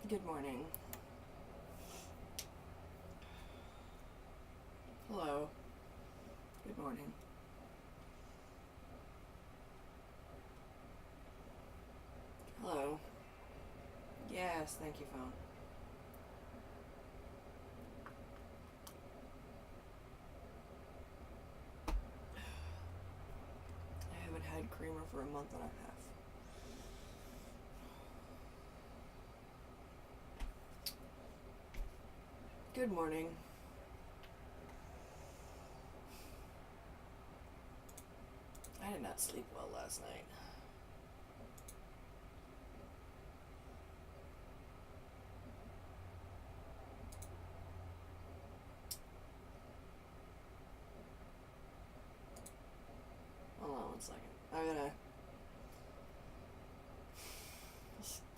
Good morning. Hello. Good morning. Hello. Yes, thank you, phone. I haven't had creamer for a month and a half. Good morning. I did not sleep well last night. Hold on one second. I'm gonna...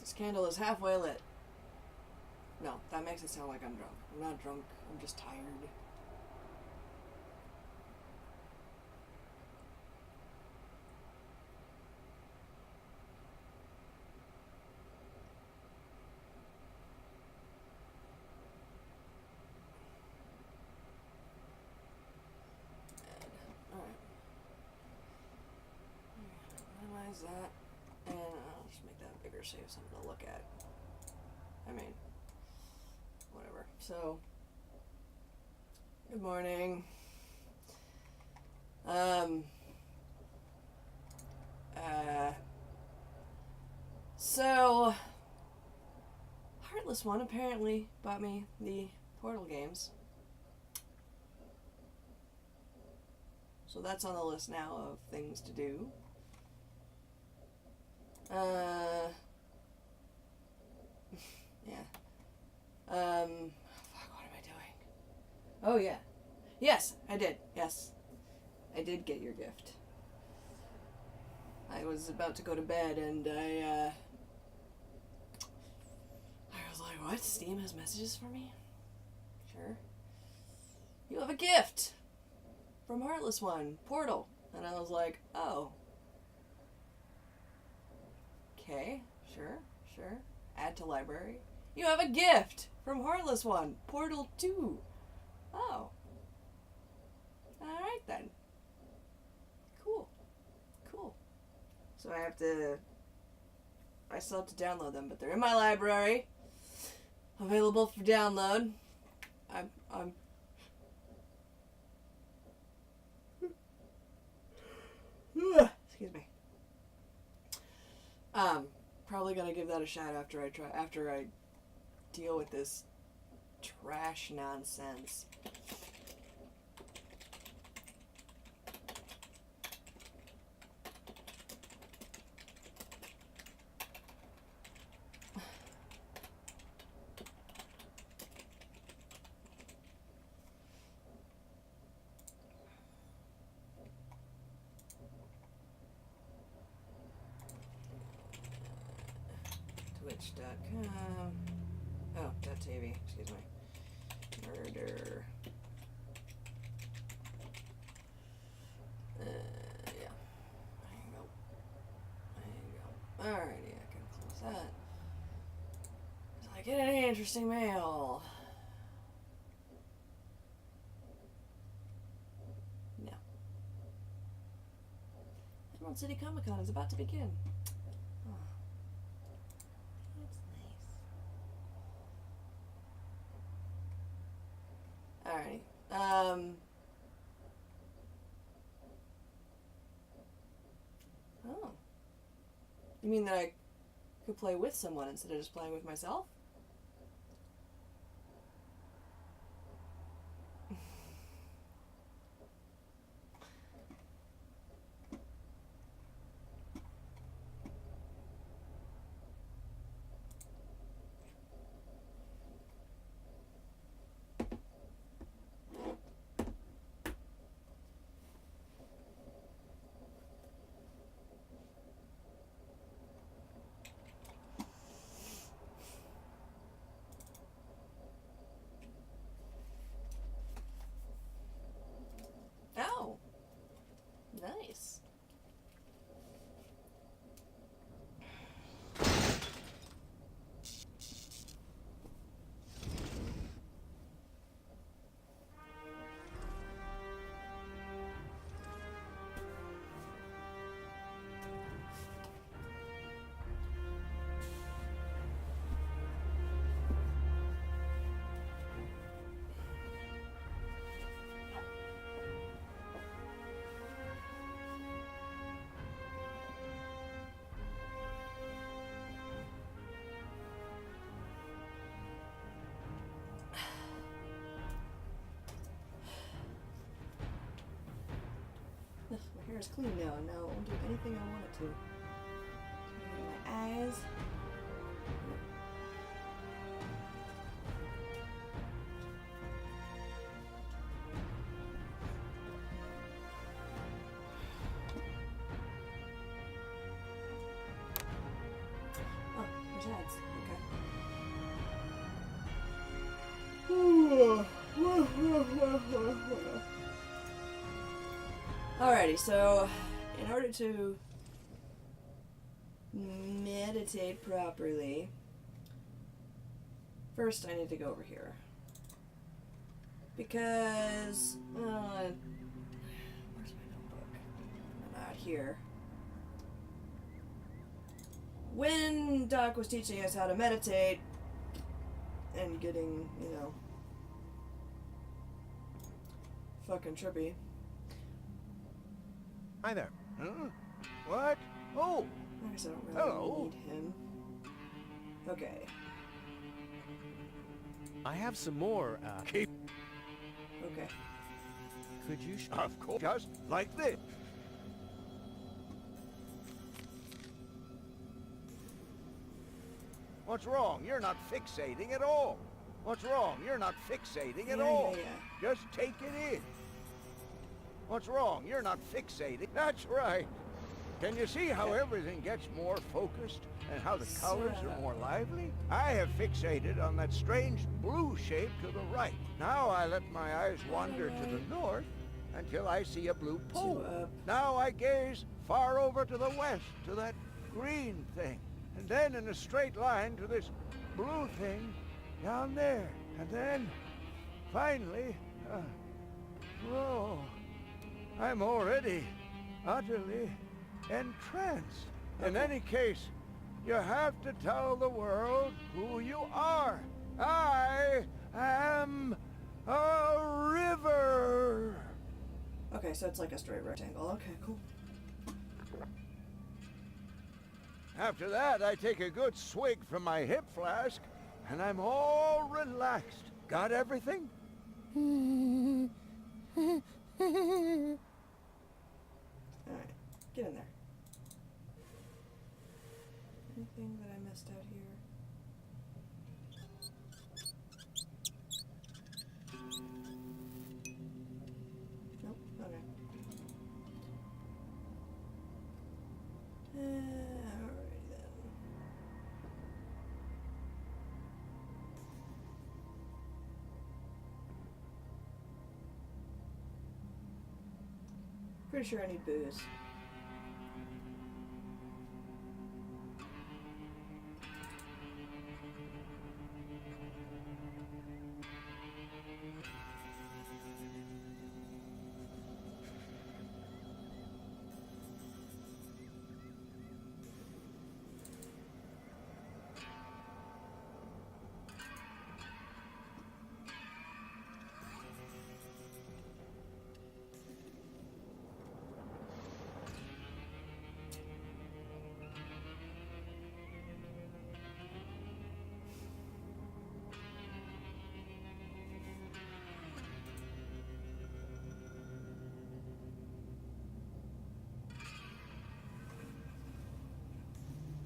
This candle is halfway lit. No, that makes it sound like I'm drunk. I'm not drunk. I'm just tired. Alright. Minimize that. And I'll just make that bigger so you have something to look at. I mean, whatever. So, good morning. So, Heartless One apparently bought me the Portal games. So that's on the list now of things to do. Yeah. Fuck, what am I doing? Oh, yeah. Yes, I did. Yes. I did get your gift. I was about to go to bed and I was like, what? Steam has messages for me? Sure. You have a gift from Heartless One, Portal. And I was like, oh. Okay, sure. Add to library. You have a gift from Heartless One, Portal 2. Oh. Alright then. Cool. So I still have to download them, but they're in my library. Available for download. I'm excuse me. Probably gonna give that a shot after I deal with this trash nonsense. Twitch.com. Oh, .tv, excuse me. Murder. Yeah. There you go. Alrighty, I can close that. Did I get any interesting mail? No. Emerald City Comic Con is about to begin. Oh. That's nice. Alrighty. Oh. You mean that I could play with someone instead of just playing with myself? hair is clean now. Now it won't do anything I want it to. My eyes. Oh, resides. Okay. Alrighty, so in order to meditate properly, first I need to go over here. Because, where's my notebook? Not here. When Doc was teaching us how to meditate and getting, you know, fucking trippy. Hi there. Huh? What? Oh! I guess I don't really Hello. need him. Okay. I have some more, Keep. Okay. could you Of course. Just like this. What's wrong? You're not fixating at all. What's wrong? You're not fixating at all. Yeah. Just take it in. What's wrong? You're not fixating. That's right. Can you see how everything gets more focused and how the colors are more lively? I have fixated on that strange blue shape to the right. Now I let my eyes wander to the north until I see a blue pole. Now I gaze far over to the west to that green thing. And then in a straight line to this blue thing down there. And then, finally, whoa, I'm already utterly entranced. In any case, you have to tell the world who you are. I am a river. Okay, so it's like a straight rectangle. Okay, cool. After that, I take a good swig from my hip flask, and I'm all relaxed. Got everything? Alright, get in there. Anything that I missed out here? Nope, okay. Alrighty then. Pretty sure I need booze.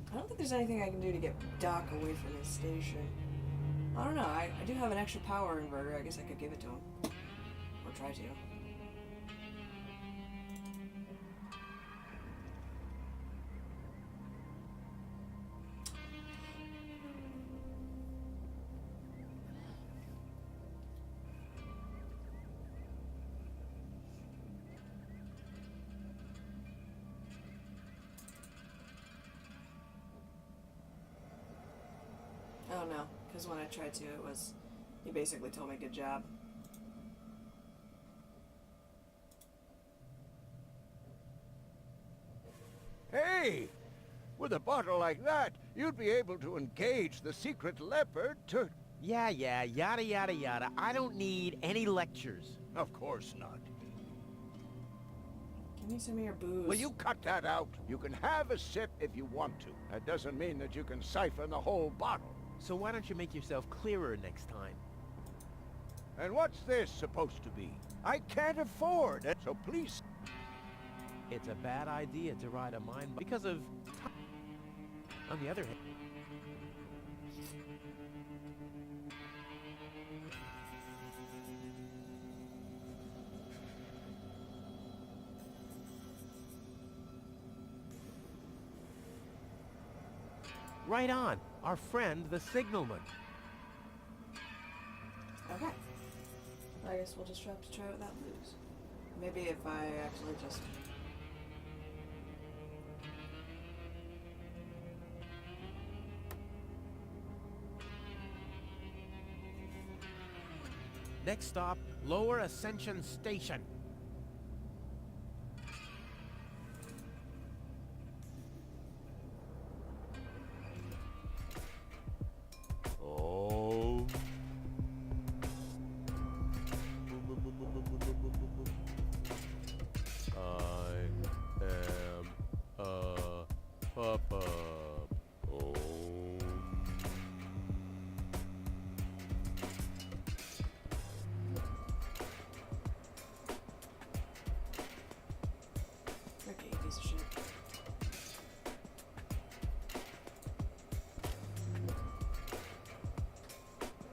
I don't think there's anything I can do to get Doc away from his station. I don't know. I do have an extra power inverter. I guess I could give it to him. Or try to. Oh no, because when I tried to, he basically told me good job. Hey! With a bottle like that, you'd be able to engage the secret leopard to... Yeah, yada yada yada. I don't need any lectures. Of course not. Give me some of your booze. Will you cut that out? You can have a sip if you want to. That doesn't mean that you can siphon the whole bottle. So why don't you make yourself clearer next time? And what's this supposed to be? I can't afford it, so please... It's a bad idea to ride a mine because of... On the other hand... Right on. Our friend, the signalman. Okay. I guess we'll just have to try without booze. Maybe if I actually just... Next stop, Lower Ascension Station. Oh. I am a papa. Oh. Okay, you piece of shit.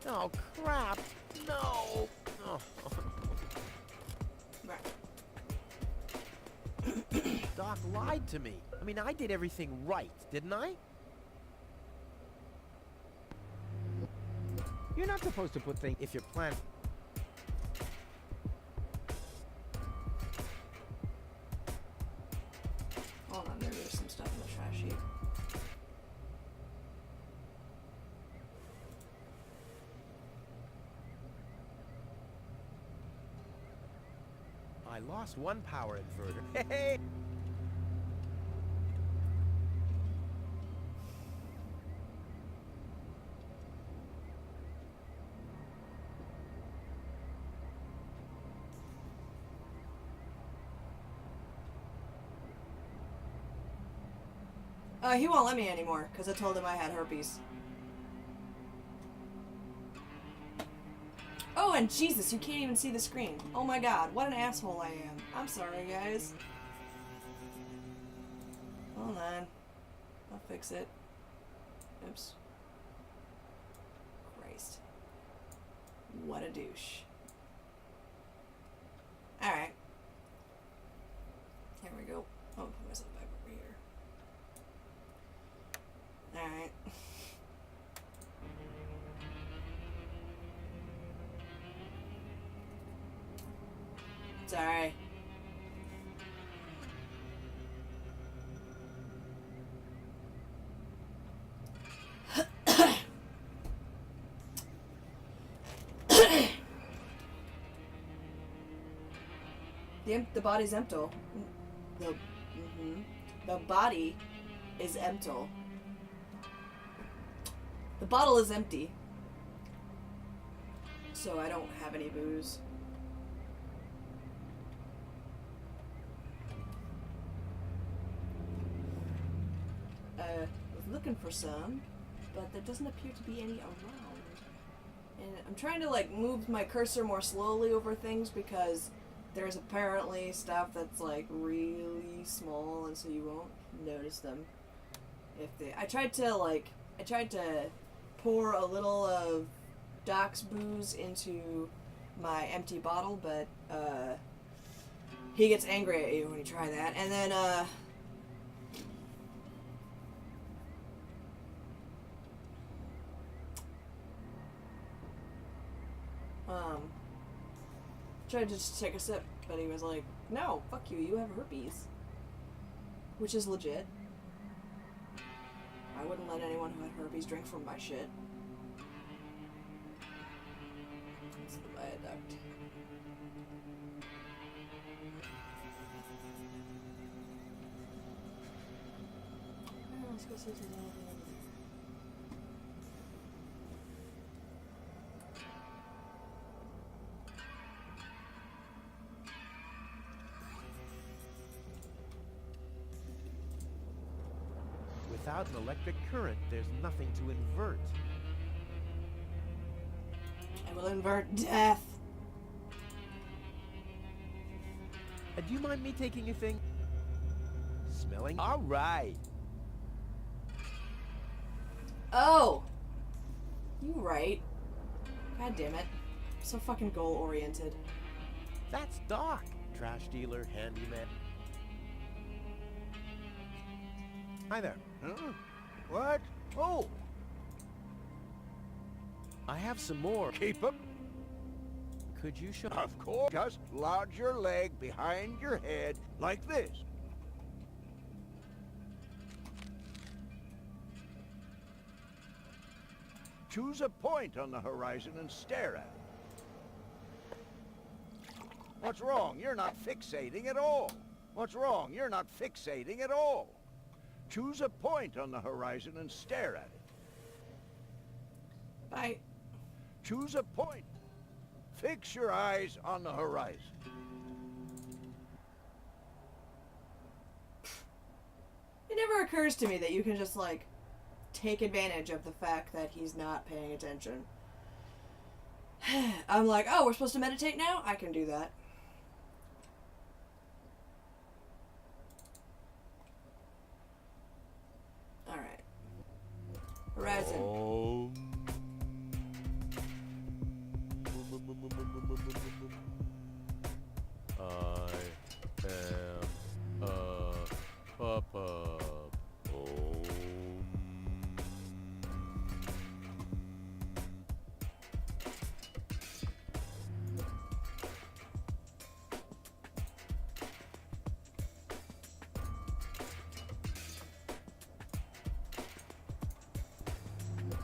Oh, crap. No. Oh. Right. Doc lied to me. I mean, I did everything right, didn't I? You're not supposed to put things if you're planning. Hold on, maybe there's some stuff in the trash heap. I lost one power inverter. Hey! He won't let me anymore, because I told him I had herpes. Oh, and Jesus, you can't even see the screen. Oh my god, what an asshole I am. I'm sorry, guys. Hold on. I'll fix it. Oops. Christ. What a douche. Alright. Here we go. Oh, put myself back over here. Alright. It's alright. The body's empty. The body is empty. The bottle is empty. So I don't have any booze. Was looking for some, but there doesn't appear to be any around. And I'm trying to like move my cursor more slowly over things because there's apparently stuff that's like really small, and so you won't notice them. I tried to pour a little of Doc's booze into my empty bottle, but he gets angry at you when you try that, and then tried to just take a sip, but he was like, no, fuck you, you have herpes. Which is legit. I wouldn't let anyone who had herpes drink from my shit. It's the viaduct. Let's go see if there's anything over there. Without an electric current, there's nothing to invert. I will invert death. Do you mind me taking a thing? smelling. All right. Oh! You right. God damn it. I'm so fucking goal-oriented. That's Doc. Trash dealer, handyman. Hi there. Huh? What? Oh, I have some more. keep 'em. Could you show... Of course. Just lodge your leg behind your head like this. Choose a point on the horizon and stare at it. What's wrong? You're not fixating at all. What's wrong? You're not fixating at all. Choose a point on the horizon and stare at it. Bye. Choose a point. Fix your eyes on the horizon. It never occurs to me that you can just, like, take advantage of the fact that he's not paying attention. I'm like, oh, we're supposed to meditate now? I can do that. Alright. Horizon. I am a papa.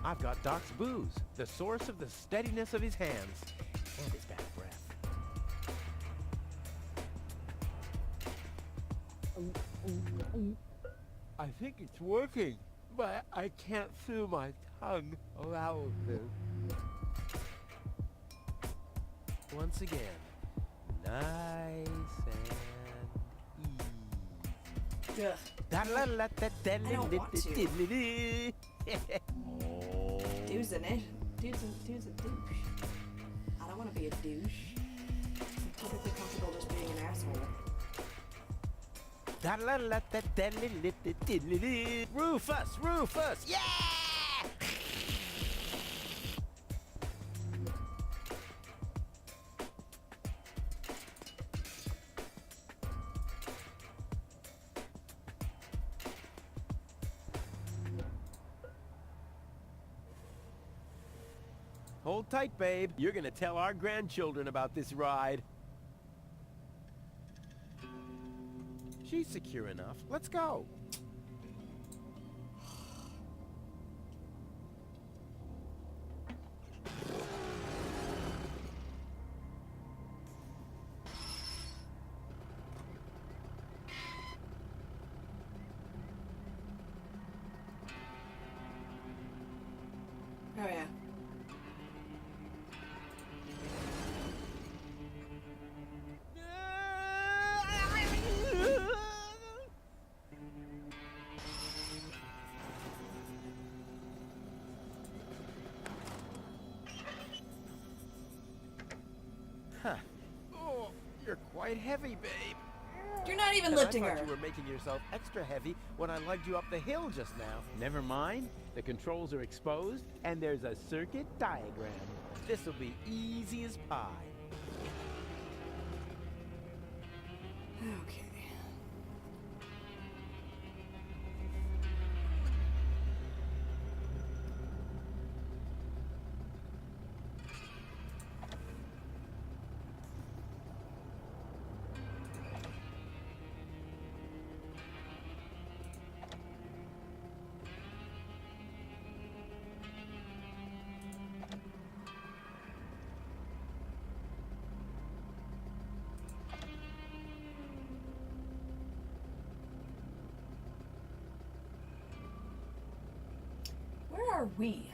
I've got Doc's booze, the source of the steadiness of his hands and his bad breath. I think it's working, but I can't feel my tongue around it. Once again, nice and easy. Ugh. I don't want to. Dude's in it. Dude's a douche. I don't want to be a douche. I'm perfectly comfortable just being an asshole. Rufus! Rufus! Yeah! Hold tight, babe. You're gonna tell our grandchildren about this ride. She's secure enough. Let's go. Oh yeah. Huh. Oh, you're quite heavy, babe. You're not even And lifting I her. thought you were making yourself extra heavy when I lugged you up the hill just now. Never mind. The controls are exposed, and there's a circuit diagram. This'll be easy as pie. Okay. Where are we?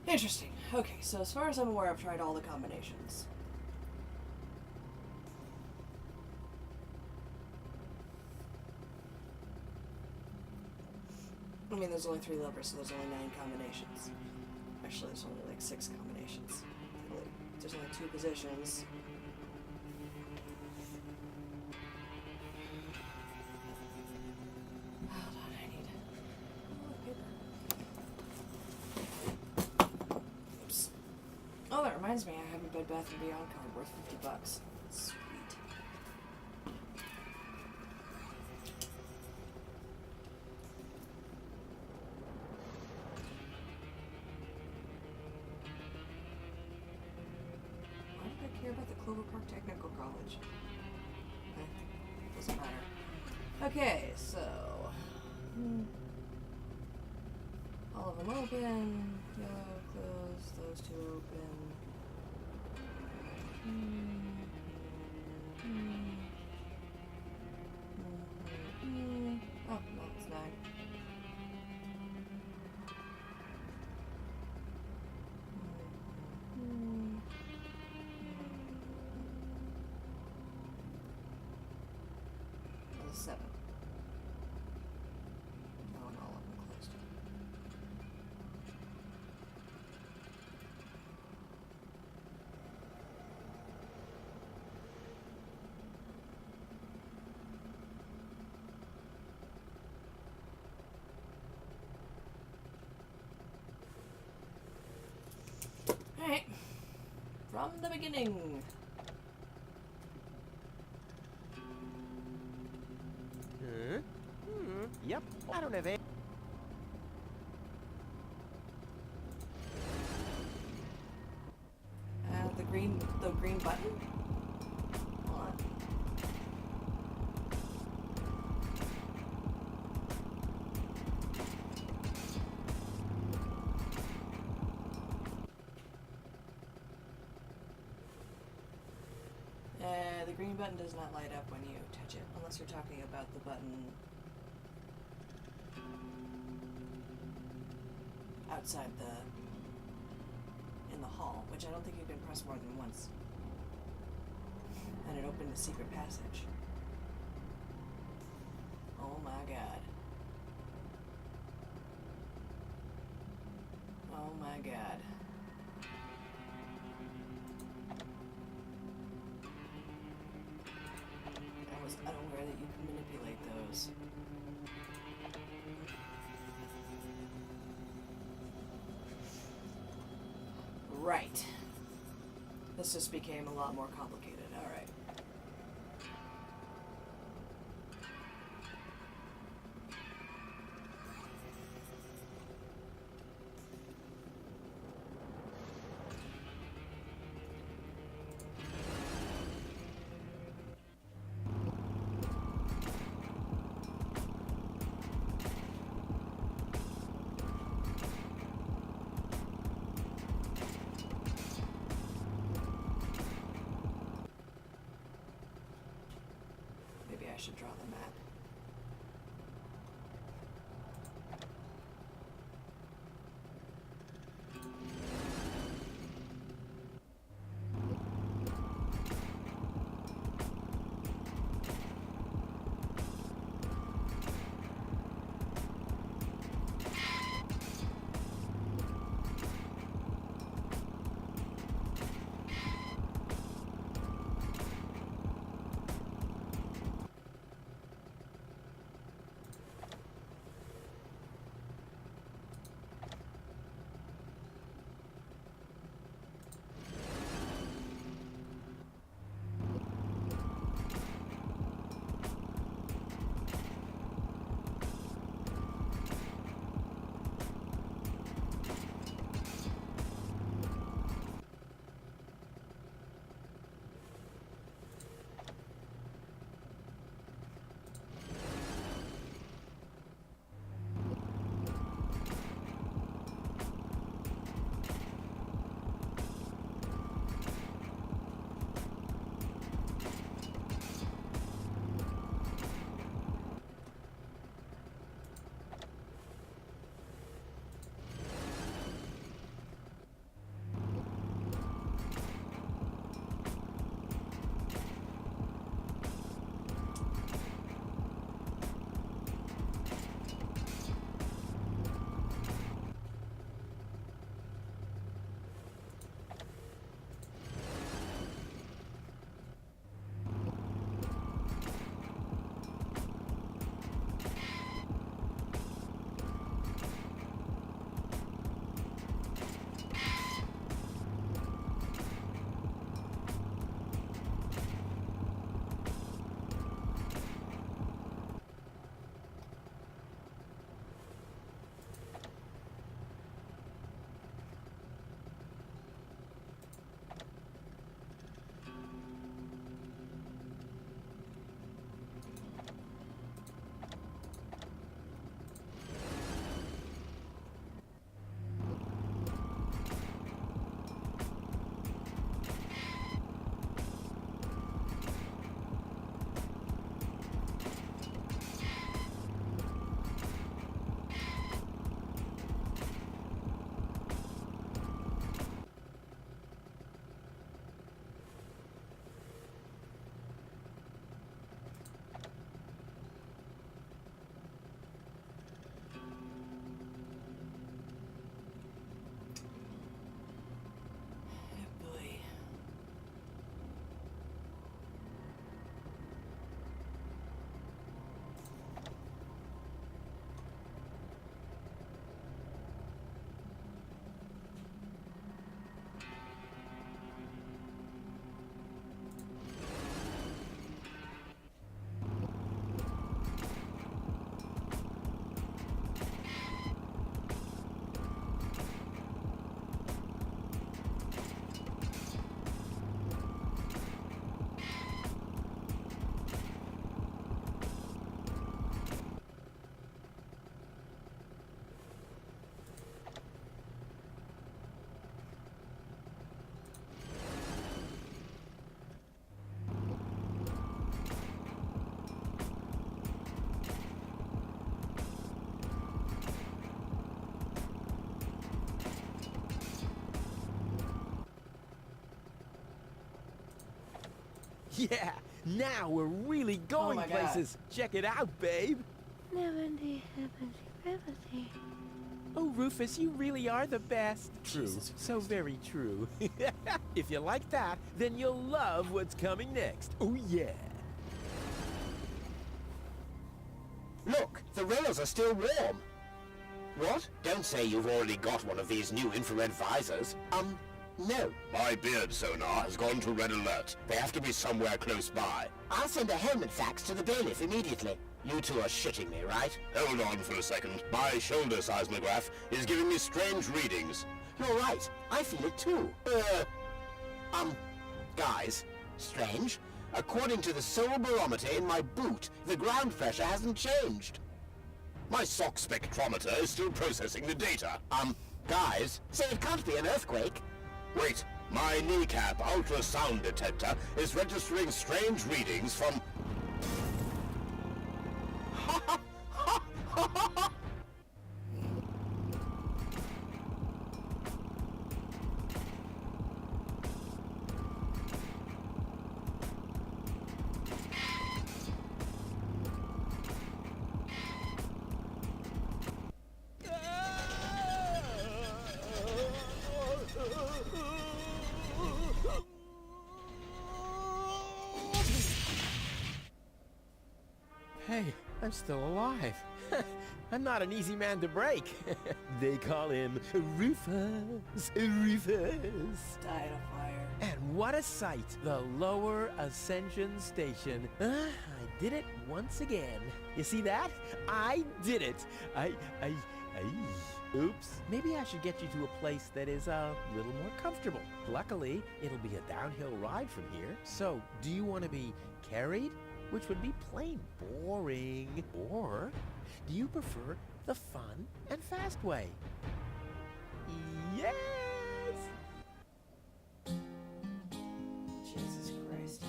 Interesting. Okay, so as far as I'm aware, I've tried all the combinations. I mean, there's only 3 levers, so there's only 9 combinations. Actually, there's only like 6 combinations. There's only 2 positions. Hold on, I need paper. Oops. Oh, that reminds me, I have a Bed Bath & Beyond card worth $50. Sweet. Why did I care about the Clover Park Technical College? Doesn't matter. Okay, so all of them open. Yellow, close. Those 2 open. Oh, no, it's 9. That's 7. Oh, and all of them closed. Alright. From the beginning. Yep, I don't have any. The green button? Hold on. The green button does not light up when you touch it, unless you're talking about the button outside in the hall, which I don't think you can press more than once. And it opened a secret passage. Oh my god. Oh my god. I was unaware that you can manipulate those. Right. This just became a lot more complicated. Alright. I should draw the map. Yeah, now we're really going my God. places. Check it out, babe. Oh, Rufus, you really are the best. True. Jesus So Christ. very true. If you like that, then you'll love what's coming next. Oh, yeah. Look, the rails are still warm. What? Don't say you've already got one of these new infrared visors. No. My beard sonar has gone to red alert. They have to be somewhere close by. I'll send a helmet fax to the bailiff immediately. You two are shitting me, right? Hold on for a second. My shoulder seismograph is giving me strange readings. You're right. I feel it too. Guys, strange. According to the soul barometer in my boot, the ground pressure hasn't changed. My sock spectrometer is still processing the data. Guys, say it can't be an earthquake. Wait, my kneecap ultrasound detector is registering strange readings from... Hey, I'm still alive. I'm not an easy man to break. They call him Rufus. Rufus. Died of fire. And what a sight! The Lower Ascension Station. I did it once again. You see that? I did it. Oops. Maybe I should get you to a place that is a little more comfortable. Luckily, it'll be a downhill ride from here. So, do you want to be carried? Which would be plain boring. Or do you prefer the fun and fast way? Yes! Jesus Christ.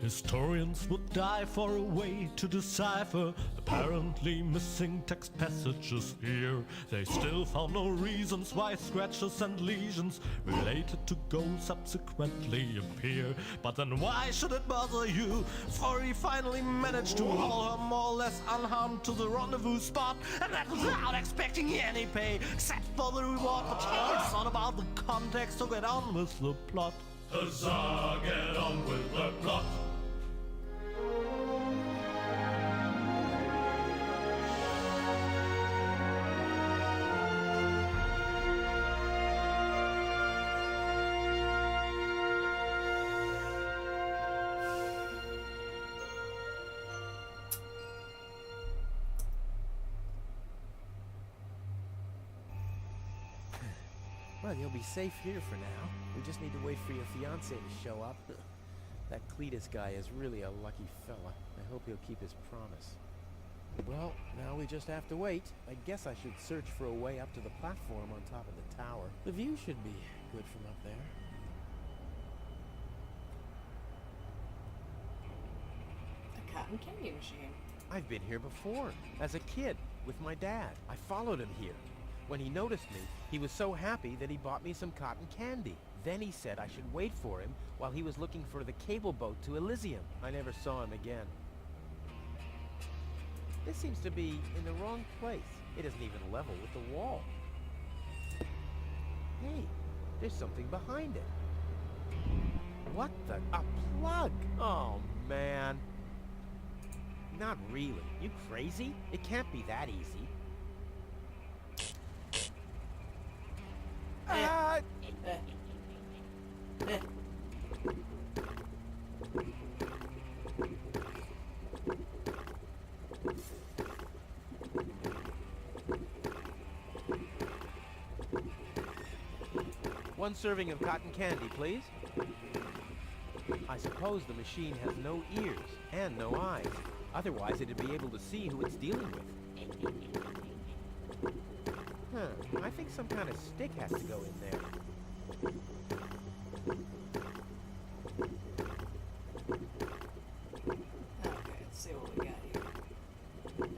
Historians would die for a way to decipher apparently missing text passages here. They still found no reasons why scratches and lesions related to ghosts subsequently appear. But then why should it bother you? For he finally managed to haul her more or less unharmed to the rendezvous spot, and that without expecting any pay except for the reward. But hey, it's not about the context, so get on with the plot. Huzzah, get on with the plot. Well, you'll be safe here for now. We just need to wait for your fiancé to show up. That Cletus guy is really a lucky fella. I hope he'll keep his promise. Well, now we just have to wait. I guess I should search for a way up to the platform on top of the tower. The view should be good from up there. A cotton candy machine. I've been here before, as a kid, with my dad. I followed him here. When he noticed me, he was so happy that he bought me some cotton candy. Then he said I should wait for him while he was looking for the cable boat to Elysium. I never saw him again. This seems to be in the wrong place. It isn't even level with the wall. Hey, there's something behind it. What the? A plug! Oh, man. Not really. You crazy? It can't be that easy. One serving of cotton candy, please. I suppose the machine has no ears and no eyes. Otherwise, it'd be able to see who it's dealing with. Huh, I think some kind of stick has to go in there. Okay, let's see what we got here.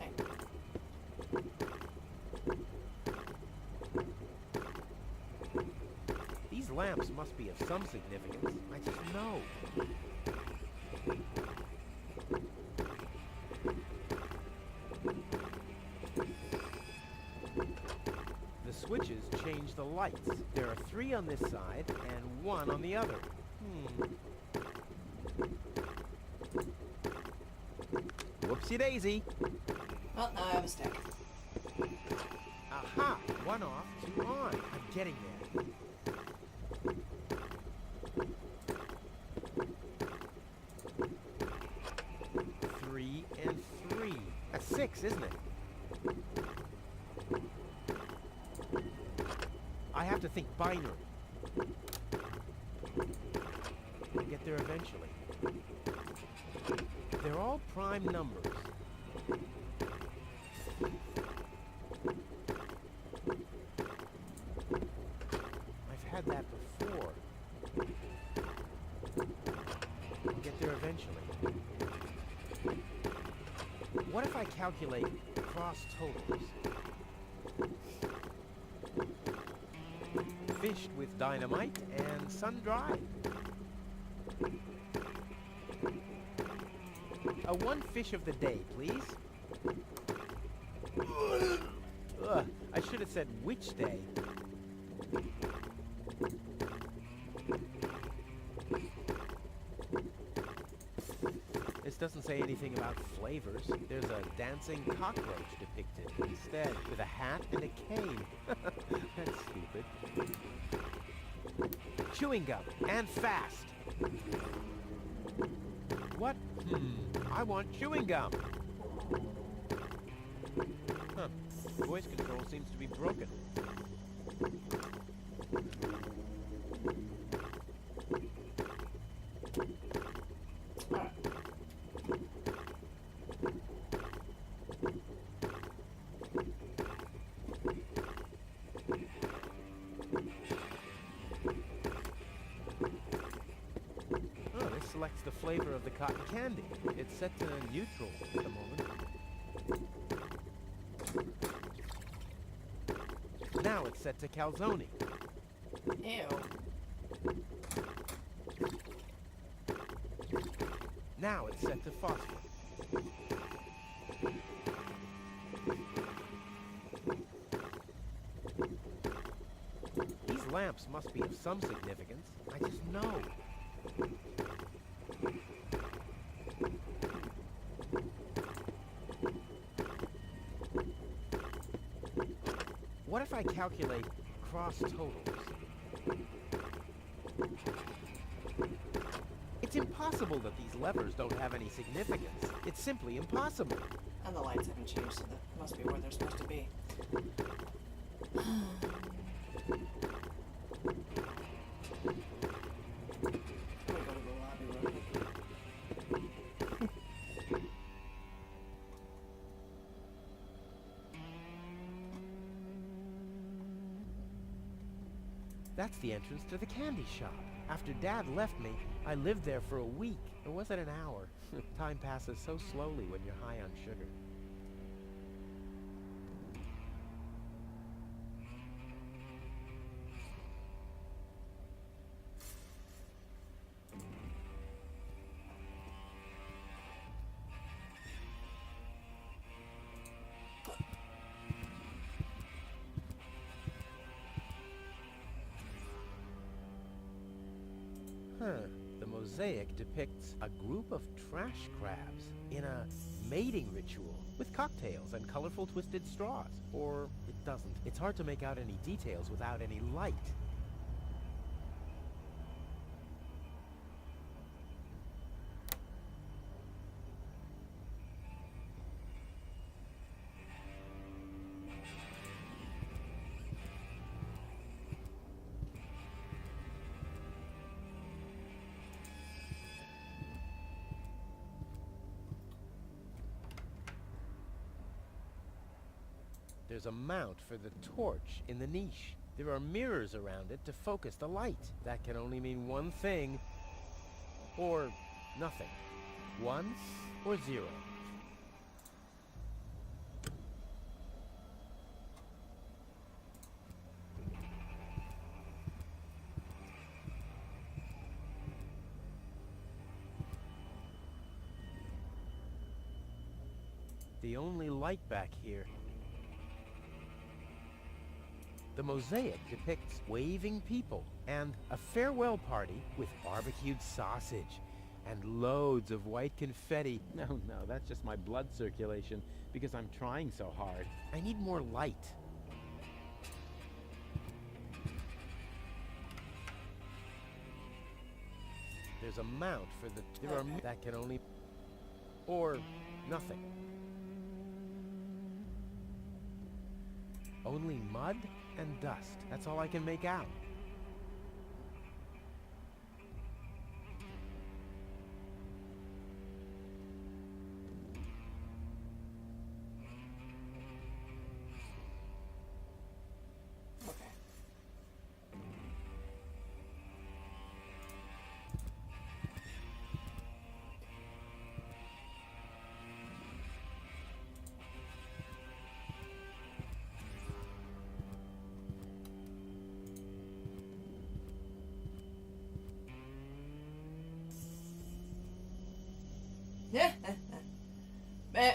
Hang on. These lamps must be of some significance. I just know. The switches change the lights. There are 3 on this side and 1 on the other. Whoopsie daisy. Well, now I have a stick. Aha! 1 off, 2 on. I'm getting there. 3 and 3. That's 6, isn't it? I have to think binary. I'll get there eventually. They're all prime numbers. I've had that before. I'll get there eventually. What if I calculate cross totals? Fished with dynamite and sun-dried. A 1 fish of the day, please. Ugh, I should have said which day. This doesn't say anything about flavors. There's a dancing cockroach depicted instead, with a hat and a cane. That's stupid. Chewing gum, and fast. What? I want chewing gum. Huh. Voice control seems to be broken. Selects the flavor of the cotton candy. It's set to neutral at the moment. Now it's set to calzone. Ew. Now it's set to phosphor. These lamps must be of some significance. I just know. What if I calculate cross totals? It's impossible that these levers don't have any significance. It's simply impossible. And the lights haven't changed, so that must be where they're supposed to be. I'm gonna go to the lobby real quick. That's the entrance to the candy shop. After Dad left me, I lived there for a week. Or was it an hour? Time passes so slowly when you're high on sugar. The mosaic depicts a group of trash crabs in a mating ritual with cocktails and colorful twisted straws. Or it doesn't. It's hard to make out any details without any light. There's a mount for the torch in the niche. There are mirrors around it to focus the light. That can only mean one thing, or nothing. 1 or 0. the only light back here. The mosaic depicts waving people and a farewell party with barbecued sausage and loads of white confetti. No, that's just my blood circulation because I'm trying so hard. I need more light. There's a mount for the... There are... That can only... Or nothing. Only mud and dust. That's all I can make out.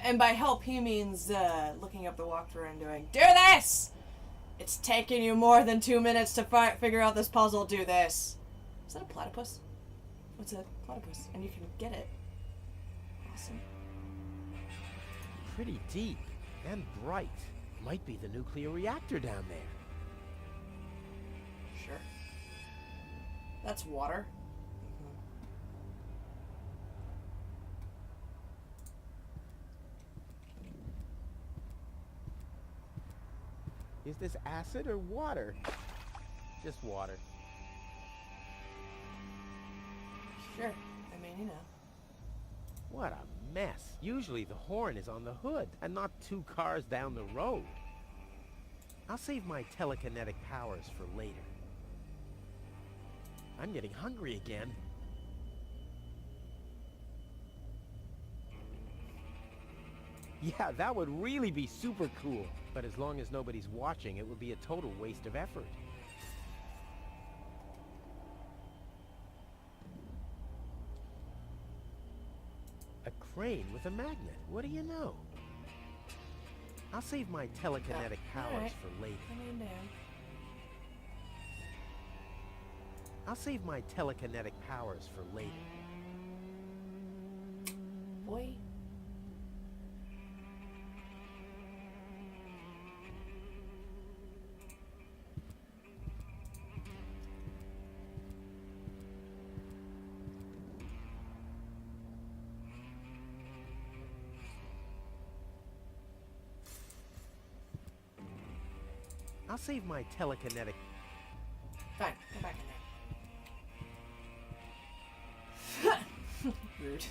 And by help, he means looking up the walkthrough and doing, do this! It's taking you more than 2 minutes to figure out this puzzle, do this. Is that a platypus? What's a platypus? And you can get it. Awesome. Pretty deep and bright. Might be the nuclear reactor down there. Sure. That's water. Is this acid or water? Just water. Sure. I mean, you know. What a mess. Usually the horn is on the hood and not 2 cars down the road. I'll save my telekinetic powers for later. I'm getting hungry again. Yeah, that would really be super cool. But as long as nobody's watching, it would be a total waste of effort. A crane with a magnet. What do you know? I'll save my telekinetic powers for later. I'll save my telekinetic powers for later. Boy. I'll save my telekinetic... Fine, go back in there. Rude.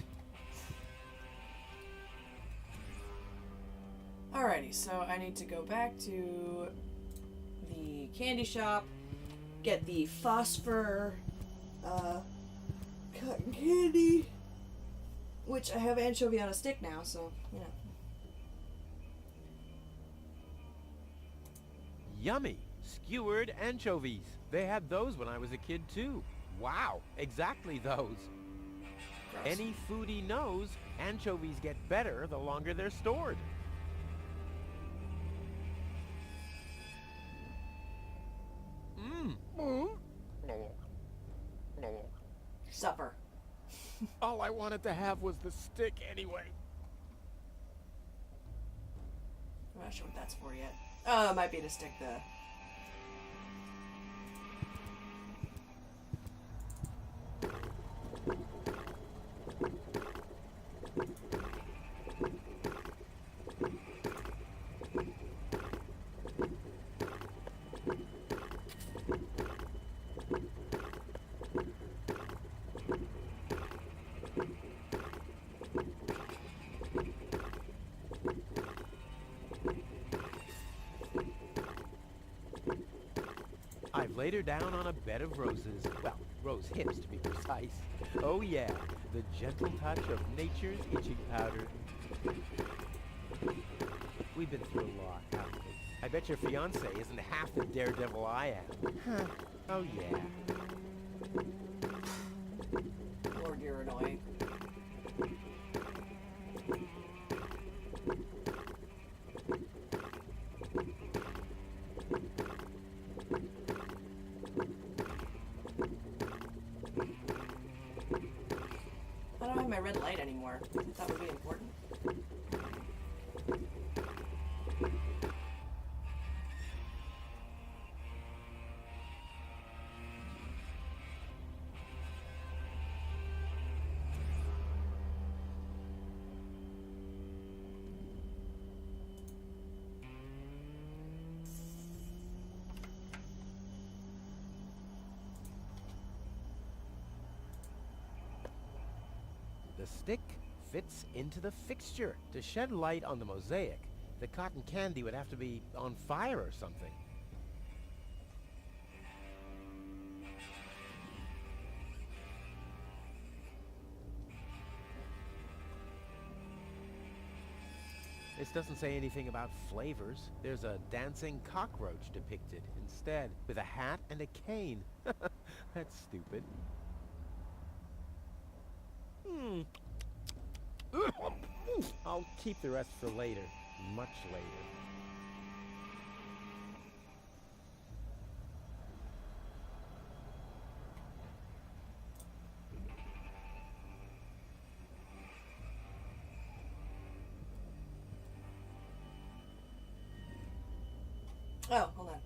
Alrighty, so I need to go back to the candy shop, get the phosphor cotton candy, which I have anchovy on a stick now, so, you know. Yummy! Skewered anchovies. They had those when I was a kid too. Wow, exactly those. Gross. Any foodie knows anchovies get better the longer they're stored. Supper. All I wanted to have was the stick anyway. I'm not sure what that's for yet. Oh, it might be to stick the... I've laid her down on a bed of roses. Well, rose hips to be precise. Oh yeah, the gentle touch of nature's itching powder. We've been through a lot, haven't we? I bet your fiancé isn't half the daredevil I am. Huh. Oh yeah. Lord, you're annoying. red light anymore. I thought that would be important. The stick fits into the fixture. To shed light on the mosaic, the cotton candy would have to be on fire or something. This doesn't say anything about flavors. There's a dancing cockroach depicted instead, with a hat and a cane. That's stupid. I'll keep the rest for later. Much later. Oh, hold on.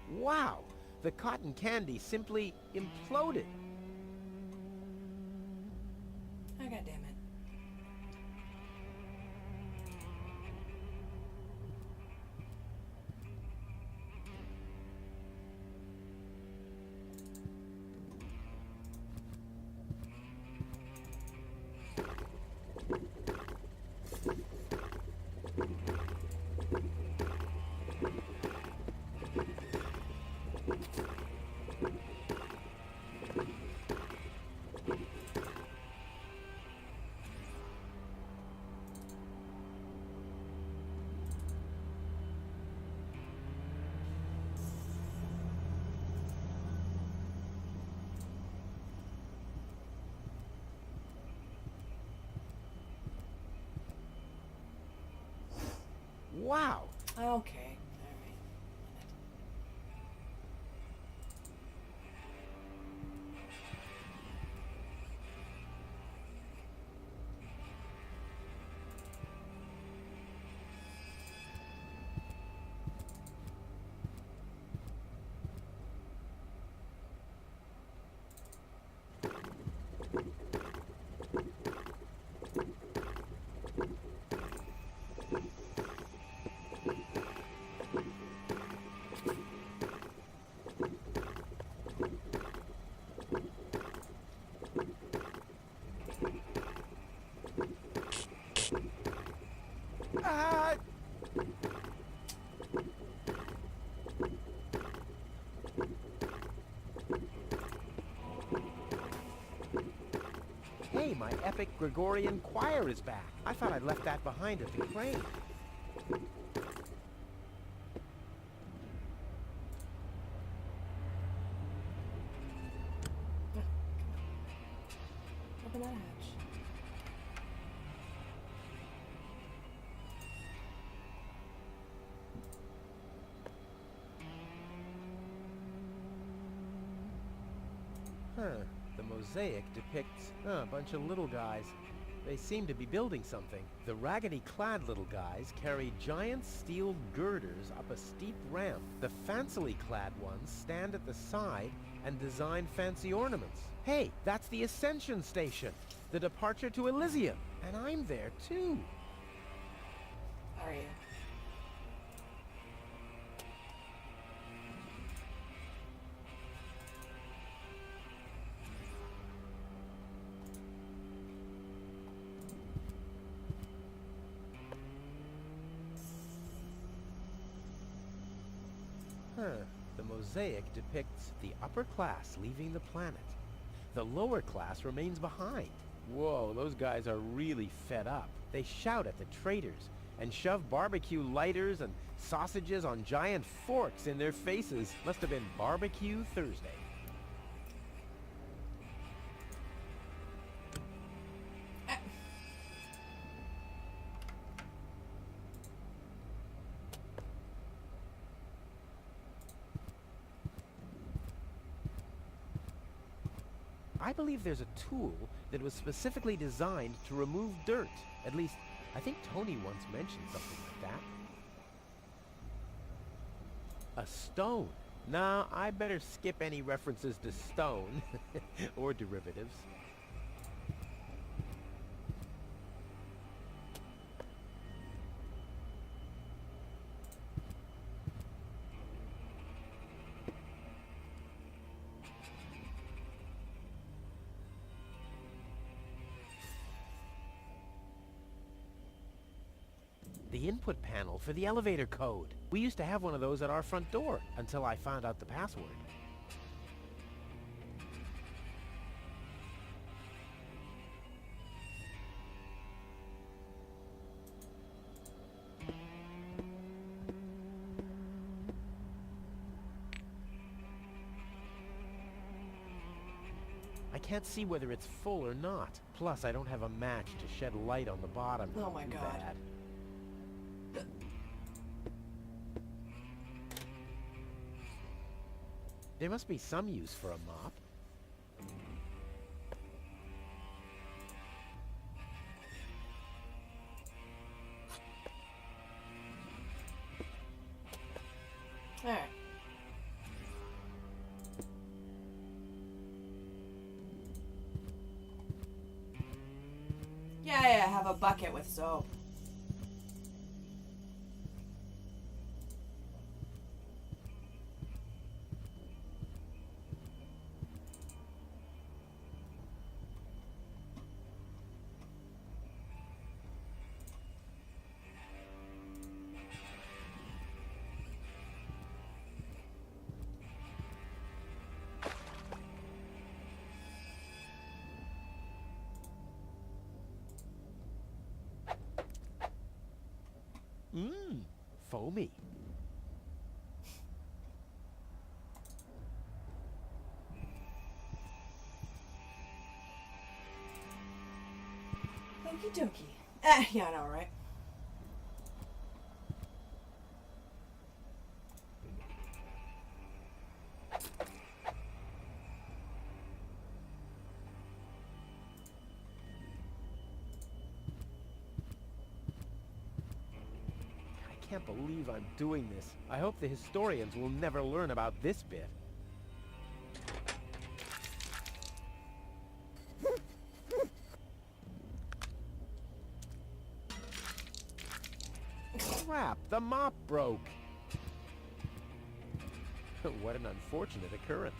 Wow! The cotton candy simply imploded. Oh, God damn it. Wow! Okay. All right. Ah! Hey, my epic Gregorian choir is back. I thought I'd left that behind at the crane. Open that hatch. Huh. The mosaic depicts a bunch of little guys. They seem to be building something. The raggedy-clad little guys carry giant steel girders up a steep ramp. The fancily-clad ones stand at the side and design fancy ornaments. Hey, that's the Ascension Station, the departure to Elysium, and I'm there too. Are you? Huh. The mosaic depicts the upper class leaving the planet. The lower class remains behind. Whoa, those guys are really fed up. They shout at the traitors, and shove barbecue lighters and sausages on giant forks in their faces. Must have been Barbecue Thursday. I believe there's a tool that was specifically designed to remove dirt. At least, I think Tony once mentioned something like that. A stone. Nah, I better skip any references to stone or derivatives. The input panel for the elevator code. We used to have one of those at our front door until I found out the password. I can't see whether it's full or not. Plus, I don't have a match to shed light on the bottom. Oh my Too God. bad. There must be some use for a mop. Alright. Yeah, have a bucket with soap. Mmm, foamy. Okie dokie. Yeah, I know, right? I can't believe I'm doing this. I hope the historians will never learn about this bit. Crap, the mop broke. What an unfortunate occurrence.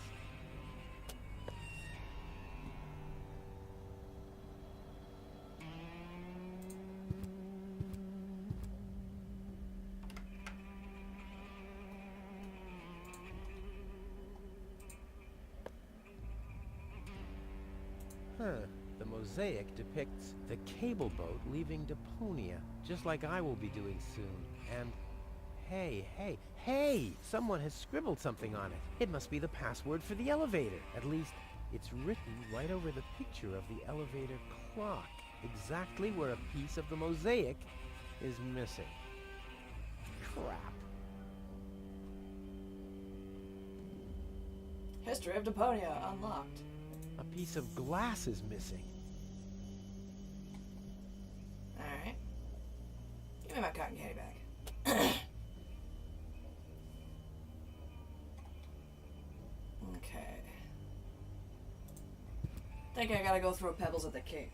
The mosaic depicts the cable boat leaving Deponia, just like I will be doing soon. And hey! Someone has scribbled something on it. It must be the password for the elevator. At least, it's written right over the picture of the elevator clock, exactly where a piece of the mosaic is missing. Crap. History of Deponia unlocked. A piece of glass is missing. Alright. Give me my cotton candy bag. Okay. Think I gotta go throw pebbles at the crane.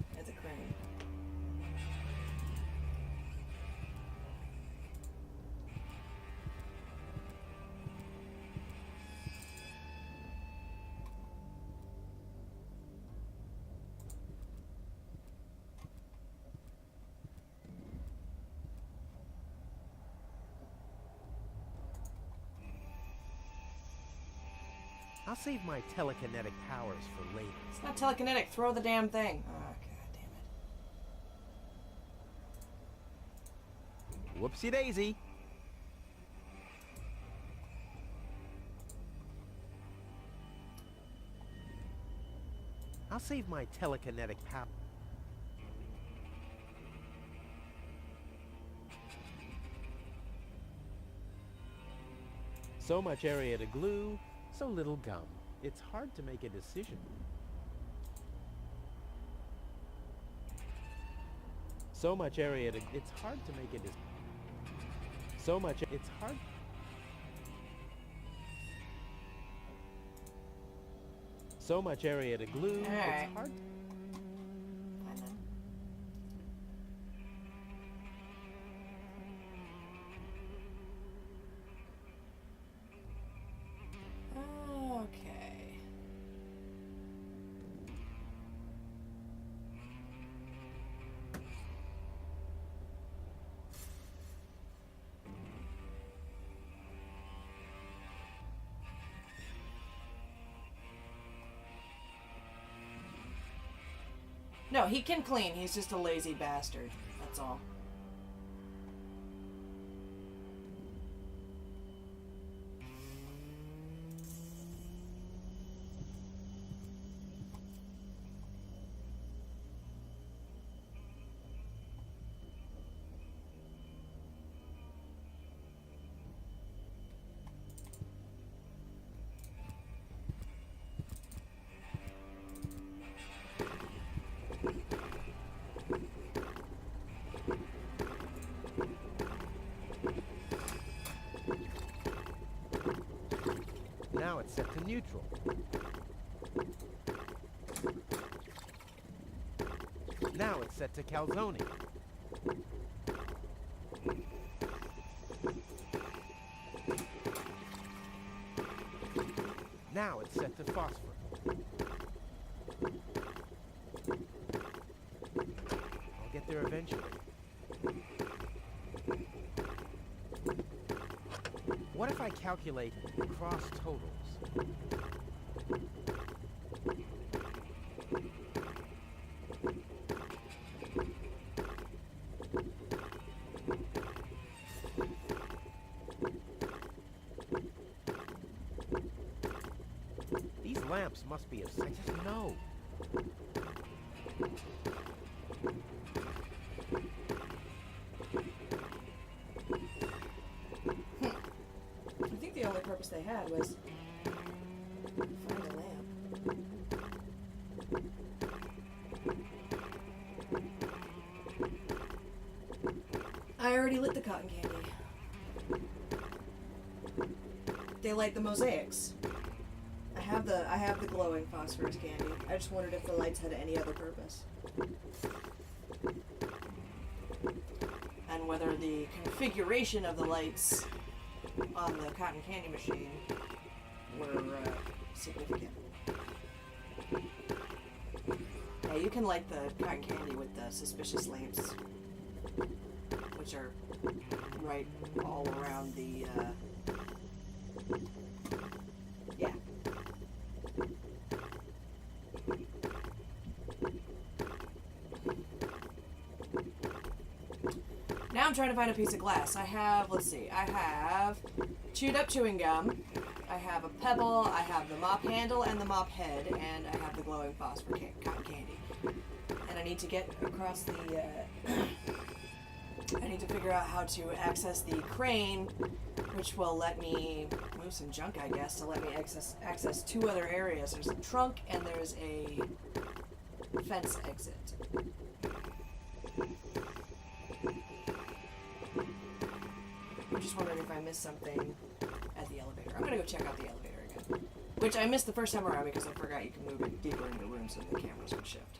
I'll save my telekinetic powers for later. It's not telekinetic. Throw the damn thing. Oh, god damn Whoopsie daisy. I'll save my telekinetic power. So much area to glue, so little gum. It's hard to make a decision. So much area to... It's hard to make a decision. So much... It's hard... So much area to glue, Alright. it's hard... Fine then. Okay. No, he can clean. He's just a lazy bastard. That's all. Now it's set to neutral. Now it's set to calzone. Now it's set to phosphor. I'll get there eventually. What if I calculate cross totals? These lamps must be of... I just know. I think the only purpose they had was find a lamp. I already lit the cotton candy. They light the mosaics. I have the glowing phosphorus candy. I just wondered if the lights had any other purpose. And whether the configuration of the lights on the cotton candy machine were significant. Yeah, you can light the cotton candy with the suspicious lamps, which are right all around the, yeah. Now I'm trying to find a piece of glass. I have, let's see, I have chewed up chewing gum, I have a pebble, I have the mop handle and the mop head, and I have the glowing phosphor cotton candy. And I need to get across the, I need to figure out how to access the crane, which will let me move some junk, I guess, to let me access two other areas. There's a trunk and there's a fence exit. I'm just wondering if I missed something at the elevator. I'm gonna go check out the elevator again. Which I missed the first time around because I forgot you can move it deeper into rooms so the cameras would shift.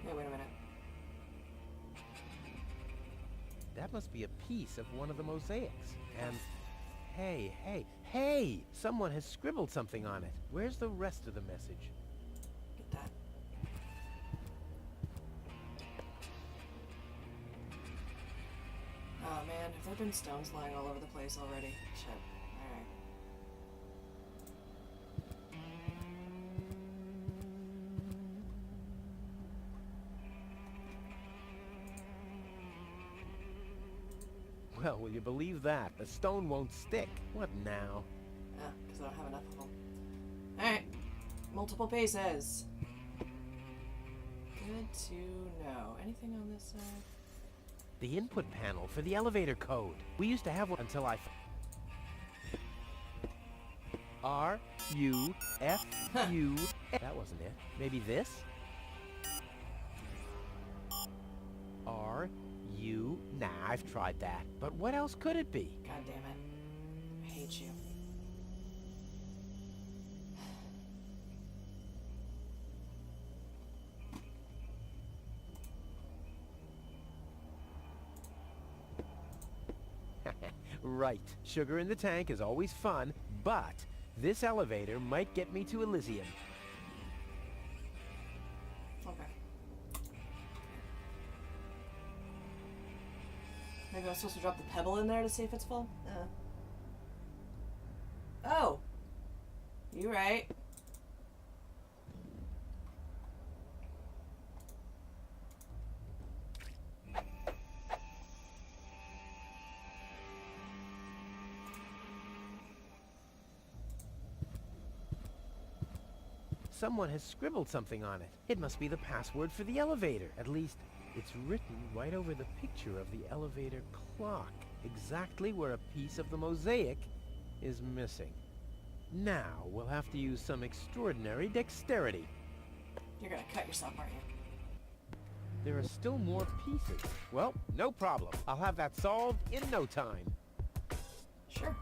Hey, wait a minute. That must be a piece of one of the mosaics. And hey! Someone has scribbled something on it. Where's the rest of the message? Get that. Oh man, have there been stones lying all over the place already? Shit. Well, will you believe that? The stone won't stick. What now? Ah, because I don't have enough of them. Alright. Multiple paces. Good to know. Anything on this side? The input panel for the elevator code. We used to have one until I... R, U, F, U... That wasn't it. Maybe this? R, U... Nah, I've tried that. But what else could it be? God damn it. I hate you. Right. Sugar in the tank is always fun, but this elevator might get me to Elysium. Okay. Maybe I'm supposed to drop the pebble in there to see if it's full? Oh! You right. Someone has scribbled something on it. It must be the password for the elevator. At least, it's written right over the picture of the elevator clock, exactly where a piece of the mosaic is missing. Now, we'll have to use some extraordinary dexterity. You're gonna cut yourself, aren't you? There are still more pieces. Well, no problem. I'll have that solved in no time. Sure.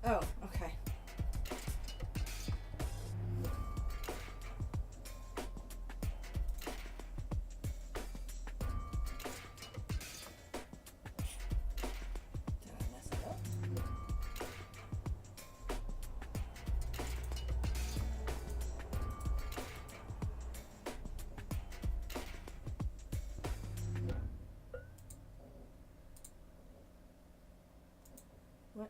Oh, okay. Did I mess it up? What?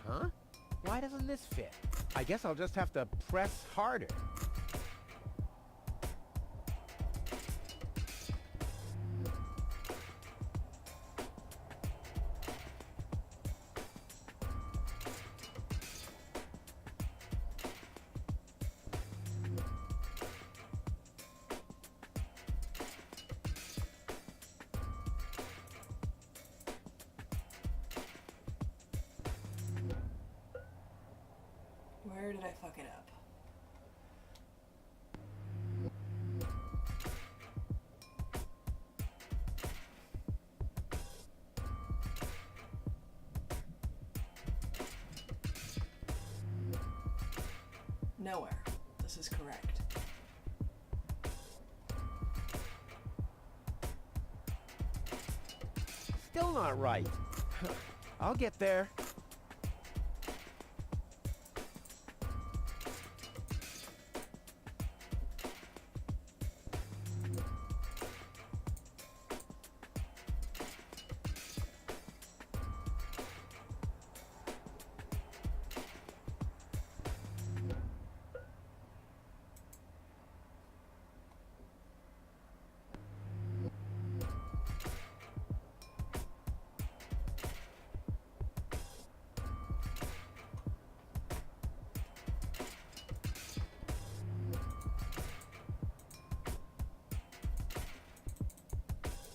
Huh? Why doesn't this fit? I guess I'll just have to press harder. Where did I fuck it up? Nowhere. This is correct. Still not right. I'll get there.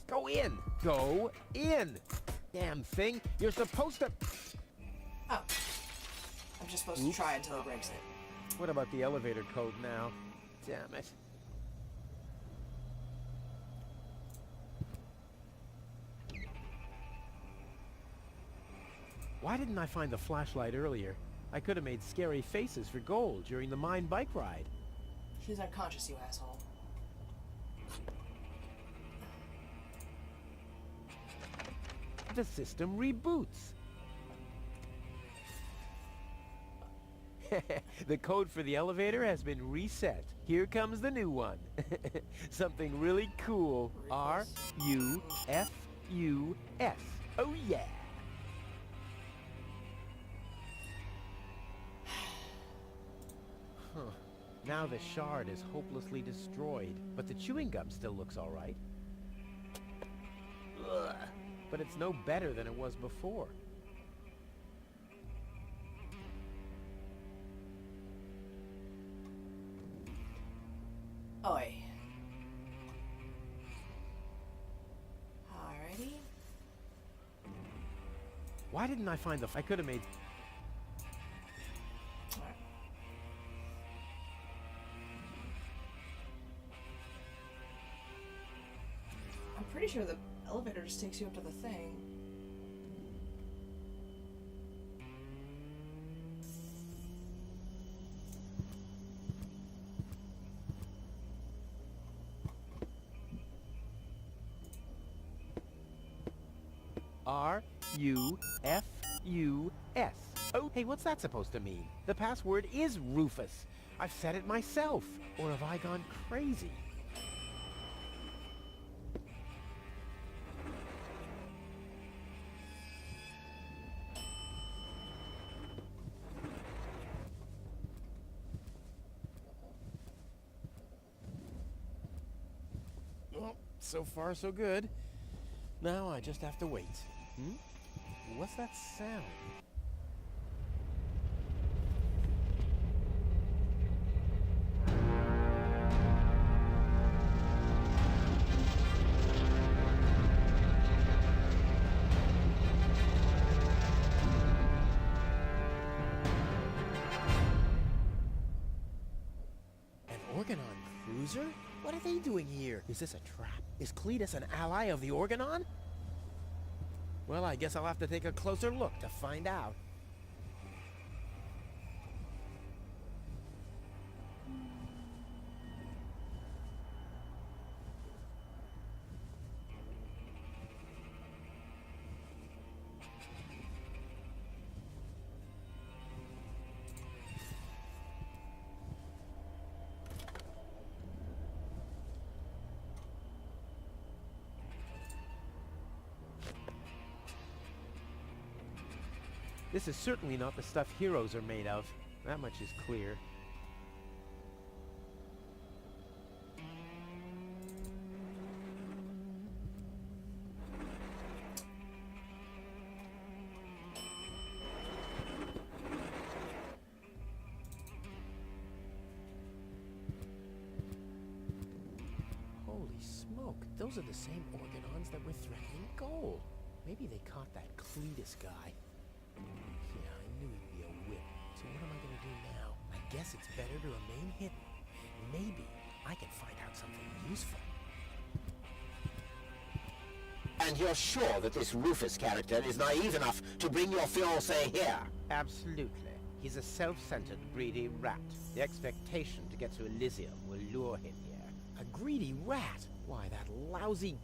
Go in! Go in! Damn thing, you're supposed to... Oh. I'm just supposed to try until it breaks it. What about the elevator code now? Damn it. Why didn't I find the flashlight earlier? I could have made scary faces for gold during the mine bike ride. She's unconscious, you asshole. The system reboots. The code for the elevator has been reset. Here comes the new one. Something really cool. R-U-F-U-S. Oh yeah. Huh. Now the shard is hopelessly destroyed, but the chewing gum still looks all right. Ugh. But it's no better than it was before. Oi. Alrighty. Why didn't I find the... I could have made... Alright. I'm pretty sure the elevator just takes you up to the thing. R-U-F-U-S. Oh, hey, what's that supposed to mean? The password is Rufus. I've said it myself. Or have I gone crazy? Well, so far so good. Now I just have to wait. What's that sound? cruiser? What are they doing here? Is this a trap? Is Cletus an ally of the Organon? Well, I guess I'll have to take a closer look to find out. This is certainly not the stuff heroes are made of. That much is clear. Holy smoke, those are the same Organons that were threatening Goal. Maybe they caught that Cletus guy. Yeah, I knew he'd be a whip. So what am I gonna do now? I guess it's better to remain hidden. Maybe I can find out something useful. And you're sure that this Rufus character is naive enough to bring your fiancé here? Absolutely. He's a self-centered, greedy rat. The expectation to get to Elysium will lure him here. A greedy rat? Why, that lousy...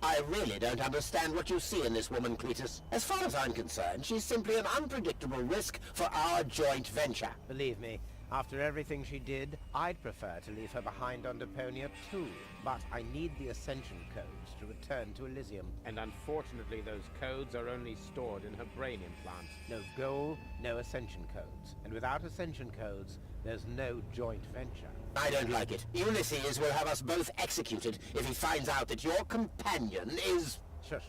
I really don't understand what you see in this woman, Cletus. As far as I'm concerned, she's simply an unpredictable risk for our joint venture. Believe me, after everything she did, I'd prefer to leave her behind on Deponia too. But I need the Ascension codes to return to Elysium. And unfortunately, those codes are only stored in her brain implant. No goal, no Ascension codes. And without Ascension codes, there's no joint venture. I don't like it. Ulysses will have us both executed if he finds out that your companion is... Shush.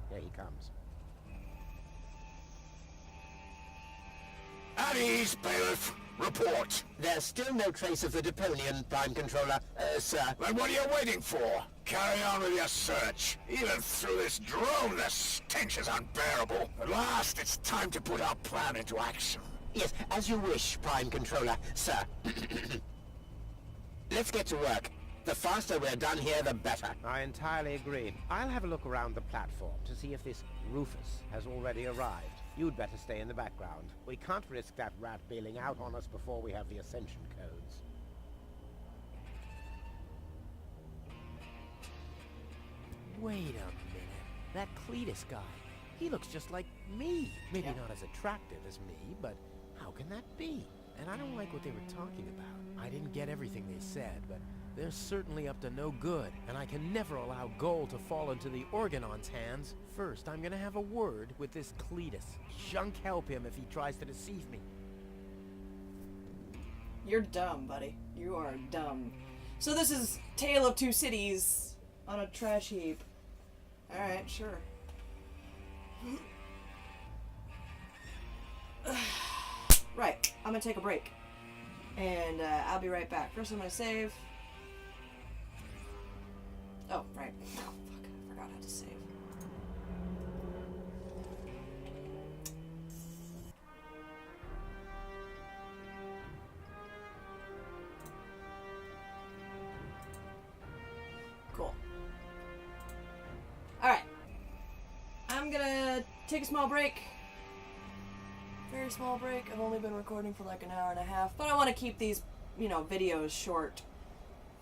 Here he comes. At ease, Bailiff. Report. There's still no trace of the Deponian, Prime Controller, sir. Then what are you waiting for? Carry on with your search. Even through this drone, the stench is unbearable. At last, it's time to put our plan into action. Yes, as you wish, Prime Controller, sir. Let's get to work. The faster we're done here, the better. I entirely agree. I'll have a look around the platform to see if this Rufus has already arrived. You'd better stay in the background. We can't risk that rat bailing out on us before we have the Ascension codes. Wait a minute. That Cletus guy. He looks just like me. Maybe not as attractive as me, but how can that be? And I don't like what they were talking about. I didn't get everything they said, but they're certainly up to no good, and I can never allow Goal to fall into the Organon's hands. First, I'm gonna have a word with this Cletus. Junk help him if he tries to deceive me. You're dumb, buddy. You are dumb. So this is Tale of Two Cities on a trash heap. Alright, sure. Right, I'm gonna take a break. And I'll be right back. First I'm gonna save. Oh, right. Oh, fuck. I forgot how to save. Cool. Alright. I'm gonna take a small break. Very small break. I've only been recording for like an hour and a half, but I want to keep these, videos short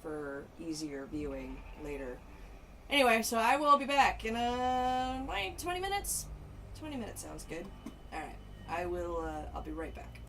for easier viewing later. Anyway, so I will be back in 20 minutes? 20 minutes sounds good. Alright. I'll be right back.